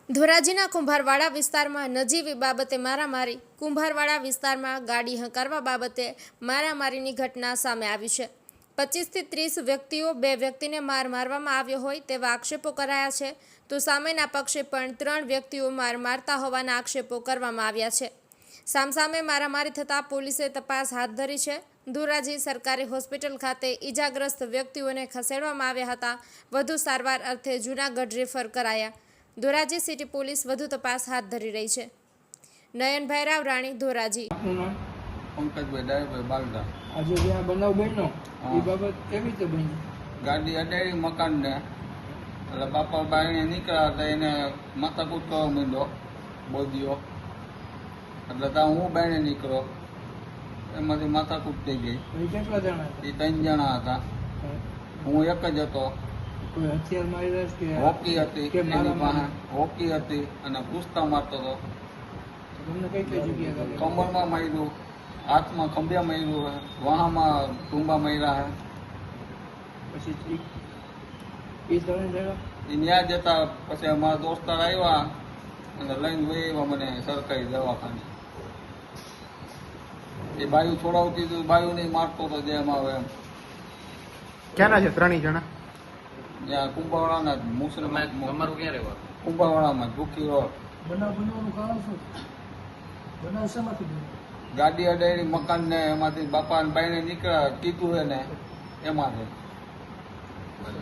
ધોરાજીના કુંભારવાડા વિસ્તારમાં નજીવી બાબતે મારામારી. કુંભારવાડા વિસ્તારમાં ગાડી હંકારવા બાબતે મારામારીની ઘટના સામે આવી છે. 25 થી 30 વ્યક્તિઓ 2 વ્યક્તિને મારવામાં આવ્યો હોય તેવા આક્ષેપો કરાયા છે, તો સામેના પક્ષે પણ 3 વ્યક્તિઓ મારતા હોવાના આક્ષેપો કરવામાં આવ્યા છે. સામસામે મારામારી થતાં પોલીસે તપાસ હાથ ધરી છે. ધોરાજી સરકારી હોસ્પિટલ ખાતે ઈજાગ્રસ્ત વ્યક્તિઓને ખસેડવામાં આવ્યા હતા. વધુ સારવાર અર્થે જૂનાગઢ રેફર કરાયા. ધોરાજી સિટી પોલીસ વધુ તપાસ હાથ ધરી રહી છે. નયનભાઈ રાવરાણી, ધોરાજી. પંકજભાઈ ડાયભાઈ બાલદા. આજે જે આ બનાવ બન્યો એ બાબત કેવી રીતે બની? ગાડી અડાડી મકાનને એટલે બાપા બાઈને નીકળ્યા હતા, એને માથાકૂટ કરવા માંડ્યો બોધ્યો. એટલે ત્યાં હું બાઈને નીકળ્યો, એમાંથી માથાકૂટ થઈ ગઈ. એ કેટલા જણા એ 3 જણા હતા, હું એક જ હતો. કોઈ હથિયાર મારી કે હોકી હતી, એની પાસે હોકી હતી અને પૂછતા મારતો હતો. તમને કઈ કઈ જગ્યાએ કમરમાં માર્યું, હાથમાં ખંભિયા માર્યું, વાહામાં ટૂંબા માર્યા હે. પછી એ 3 જણા એ ન્યા જતા પછી અમારા દોસ્તાર આવ્યા અને લઈને વહી આવ્યા મને સરકારી દવાખાને. એ બાયુ છોડાવતી હતી, બાયુ નહીં મારતો હતો જેમ આવે એમ. ક્યાંના છે 3 જણા? ત્યાં કુંભાવાળાના જ મુસ્લિમ. તમારું ક્યાં રહેવા? કુંભાવાળામાં ભૂખી રોડ. બનાવવાનું કારણ શું? બનાવ શેમાંથી બન્યો? ગાડી અડાડી મકાન ને એમાંથી બાપા ને બાઈને નીકળ્યા કીધું એને એમાંથી.